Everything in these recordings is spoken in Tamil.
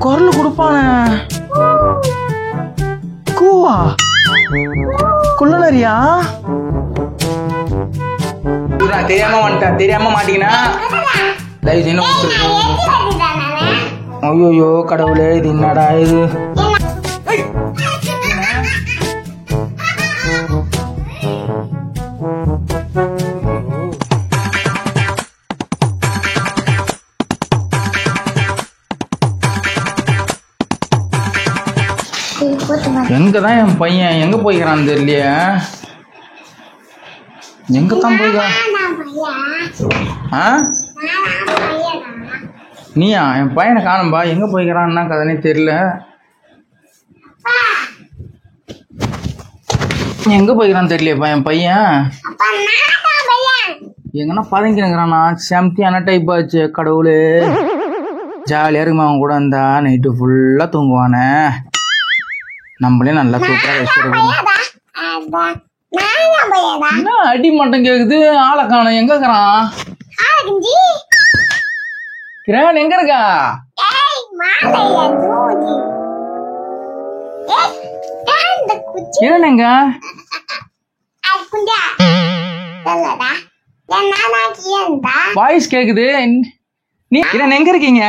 குரல் கொடுப்பான கூவா குள்ளனரியா தெரியாம வந்துட்டேன். தெரியாம மாட்டீங்கன்னா ஐயோ கடவுளே இது என்னடா இது? எங்கதான் என் பையன் எங்க போய்க்கிறான் தெரியலையே. எங்கதான் போய்க்கிறான்? நீயா? என் பையனை காணும்பா. எங்க போய்க்கிறான்னா கதனே தெரியல. எங்க போய்க்கிறான்னு தெரியலையப்பா என் பையன். எங்கன்னா பதங்கினுங்கிறானா? செம்தியான டைப் ஆச்சு. கடவுளே ஜாலியா இருக்குமா அவன் கூட இருந்தா. நைட்டு ஃபுல்லா தூங்குவானே. நம்மளே நல்லா சூப்பரா வச்சிருக்கோம். என்ன அடி மட்டும் கேக்குது? ஆளை காணும். எங்க இருக்கிறான்? கிரண் எங்க இருக்கா? கிரண் எங்க? வாய்ஸ் கேக்குது. நீ கிரண் எங்க இருக்கீங்க?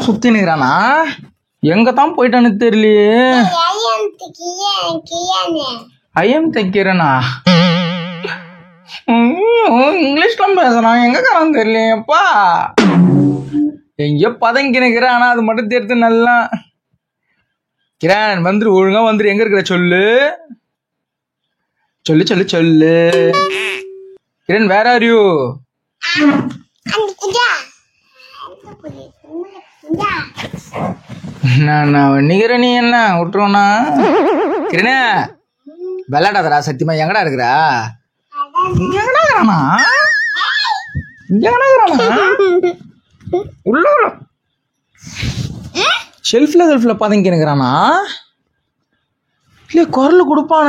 சுத்தி நிக்கிறானா? எங்க தான் போயிட்டான்னு தெரியலையே. ஐயம் தைக்கிறனா? இங்கிலீஷ் தான் பேசுறான். எங்க காரணம் தெரியலையப்பா. எங்கயோ பதங்கி நிக்கிறேன். ஆனா அது மட்டும் தெரியுது நல்லா. கிரண் வந்துரு, ஒழுங்கா வந்துரு. எங்க இருக்கிற சொல்லு சொல்லு சொல்லு சொல்லு. Kiran where are you? நிக்கிற நீ என்ன விட்டுருவனா? கிரண விளையாடாதரா. சத்தியமா எங்கடா இருக்கிறா? எங்கடா இருக்கிறானா? உள்ள ஷெல்ஃப்ல பதங்கி நிக்கிறானா? இல்ல குரல் கொடுப்பான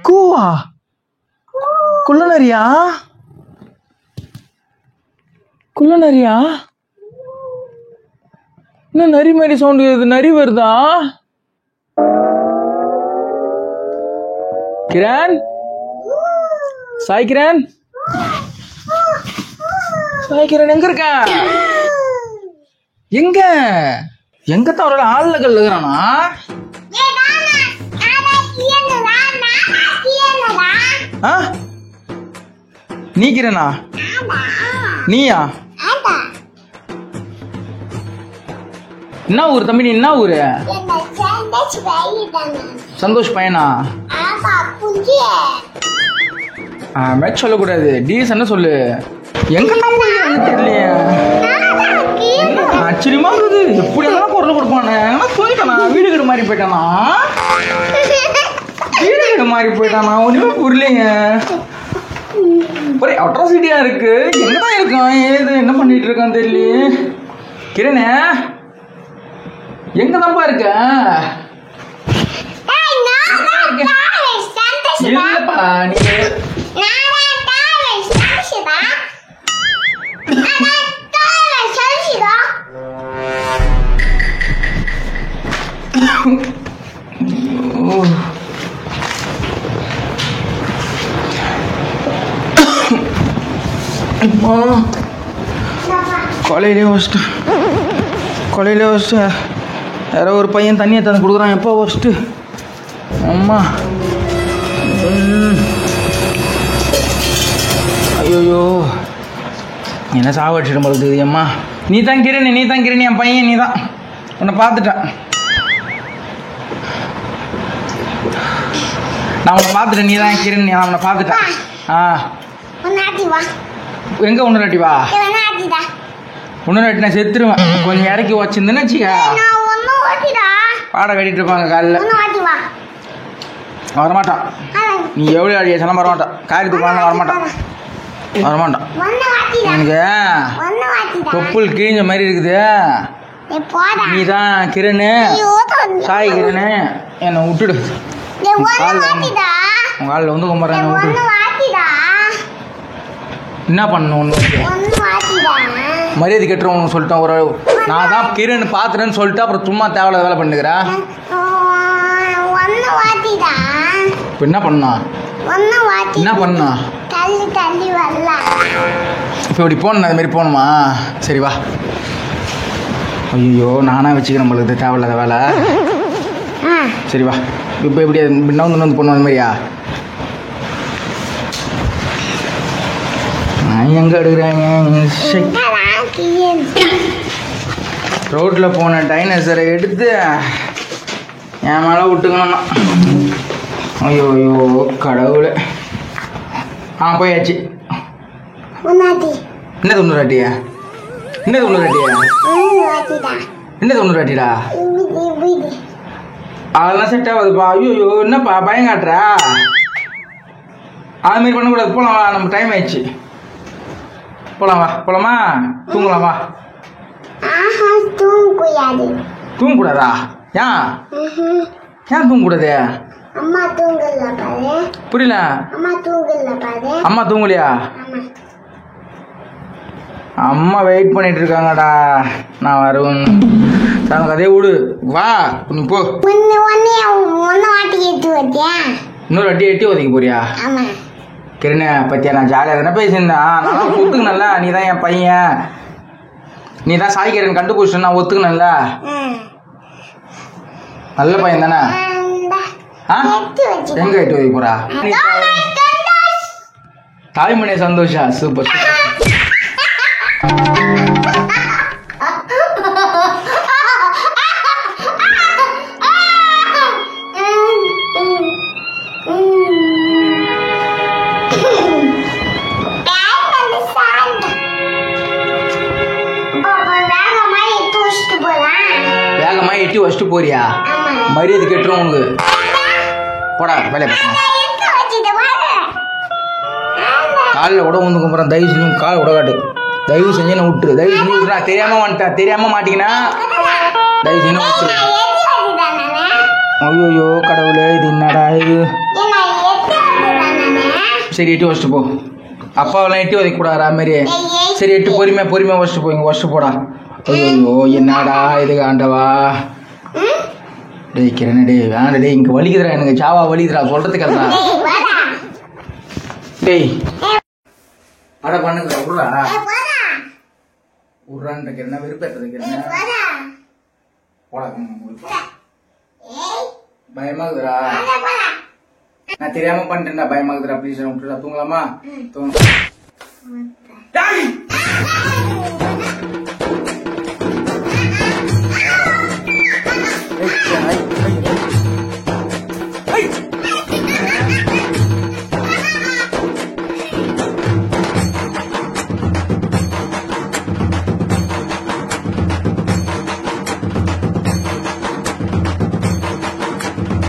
கூவா குள்ளனரியா? குள்ளனரியா? என்ன நரி மாதிரி சவுண்ட் கேக்குது? நரி வருதா? கிரண், சாய் கிரண், சாய் கிரண் எங்க இருக்க? எங்க எங்கத்தான் அவரோட ஆள்ல கல்லுகிறானா? நீ கிரணா? நீயா? என்ன ஊரு தம்பி? நீ என்ன ஊரு? சந்தோஷ் பையனா? மேட்ச் சொல்லக்கூடாது. டீசன்ட் சொல்லு. எங்க தான் போய் தெரியலையே. ஆச்சரியமா இருக்குது. எப்படி எல்லாம் குரல் கொடுப்பானே. போயிட்டானா? வீடு கீடு மாறி போயிட்டானா? வீடு கீடு மாறி போயிட்டானா? ஒண்ணுமே புரியலைங்க. ஒரே அட்ராசிட்டியா இருக்கு. எங்கதான் இருக்கான்? ஏது என்ன பண்ணிட்டு இருக்கான்னு தெரியலையே. கிரணே எங்கதான்ப்பா இருக்க? இல்லப்பா நீ கொலையிலே வச்சுட்டு யாரோ ஒரு பையன் தண்ணியை தந்து கொடுக்குறான். எப்போ வச்சுட்டு அம்மா ஐயோயோ என்ன சாவடிச்சிடும் போல தெரியுது. அம்மா நீ தான் கிரண் என் பையன். நீ தான். உன்னை பார்த்துட்டேன். நான் உன்னை பார்த்துட்டேன். நீ தான் கிரண். நான் உன்னை பார்த்துட்டேன். எங்க ஒன்று வா. ஒன்று நான் செத்துருவேன். கொஞ்சம் இறக்கி வச்சிருந்தேன்னு வச்சுக்க. பாடம் கட்டிட்டு இருப்பாங்க காலையில். வரமாட்டான். நீ எவ்வளோ அடிய சொன்ன வரமாட்டான். காரியத்துக்கு போனா வரமாட்டான். எனக்கு தொப்புள் கிழிஞ்ச மாதிரி இருக்குது. நீ தான் கிரணு, சாய் கிரணு. என்னை விட்டுடு. உங்க ஆள் வந்து கும்பிட்றாங்க. என்ன பண்ணணும் ஒன்று மரியாதை கட்டுறவங்க சொல்லிட்டேன். ஒரு நான் தான் கிரேன்னு பார்த்துட்டேன்னு சொல்லிட்டு அப்புறம் சும்மா தேவையில்லாத வேலை பண்ணுகிறேன். இப்போ என்ன பண்ணா என்ன பண்ணா இப்போ இப்படி போகணும் அது மாதிரி போகணுமா? சரி வா. ஐயோ நானாக வச்சுக்கிறேன் நம்மளுக்கு தேவையில்லாத வேலை. சரி வா. இப்போ எப்படி வந்து போகணும் அது மாதிரியா? நான் எங்கே எடுக்கிறாங்க? ரோட்டில் போன டைனோசரை எடுத்து என் மேலே விட்டுக்கணும்னா. ஐயோ ஐயோ கடவுளே. போயாச்சு. என்ன தொண்ணூறாட்டியா? என்ன தொண்ணூறாட்டியா? என்ன தொண்ணூறாட்டிடா? அதெல்லாம் செட் ஆகாதுப்பா. ஐயோ என்னப்பா பயம் காட்டுறா? அது மாதிரி பண்ணக்கூடாது. போகலாம் வா, நம்ம டைம் ஆயிடுச்சு. போகலாம் வா. போகலாமா? தூங்கலாம் வா. தூங்கக்கூடாதா? ஏன் ஏன் தூங்கக்கூடாது? புரியல. அம்மா தூங்கலையா? அம்மா வெயிட் பண்ணிட்டு இருக்காங்கடா. நான் வருவேன். அதே விடு. வா நீ போ. இன்னொரு அடி எட்டி ஒதுக்க போறியா? கிரண பத்தியா நான் ஜாலியாக தானே பேசியிருந்தேன். நான் ஒத்துக்கணும்ல. நீ தான் என் பையன். நீ தான் சாய்க்கிறேன்னு கண்டுபிடிச்சு நான் ஒத்துக்கணும்ல. நல்ல பையன் தானே? எங்க எட்டி வைக்க போறா? தாய்மொழிய சந்தோஷா. Super super. வேகமா எட்டி வச்சுட்டு போறியா? மரியாதை கெட்டுரும் உனக்கு. போடா வேலையை பார்க்கணும். காலில் கூட வந்து கும்பிட்றேன். தயவு செஞ்சு காலை விட காட்டு. தயவு செஞ்சு என்ன விட்டுரு. தயவு செஞ்சு விட்டுரு. நான் தெரியாம வந்துட்டேன். தெரியாம மாட்டிக்கினா தயவு செஞ்சு விட்டுரு. ஐயோ கடவுளே இது என்னடா இது? சரி எட்டி வச்சுட்டு போ. அப்பாவெல்லாம் எட்டி வதைக்க கூடாதா மாரி? சரி எட்டு பொறுமையா வச்சுட்டு போ. இங்கே வச்சுட்டு போடா. ஐயோ என்னடா இது ஆண்டவா? டேய் கிரண் டேய் வேணா டேய். இங்கே வலிக்குதுடா எனக்கு. சாவா வலிக்குதுடா சொல்கிறதுக்கா? டேய் அட பண்ணுங்க விட்றா. விட்றான்ற கிரணா விருப்பத்தை கிரணா. போடா பயமாகுதுடா. நான் தெரியாம பண்ணிட்டேன்டா. பயமாகுதுடா. ப்ளீஸ் விட்டுடா. தூங்கலாமா? தூங்க.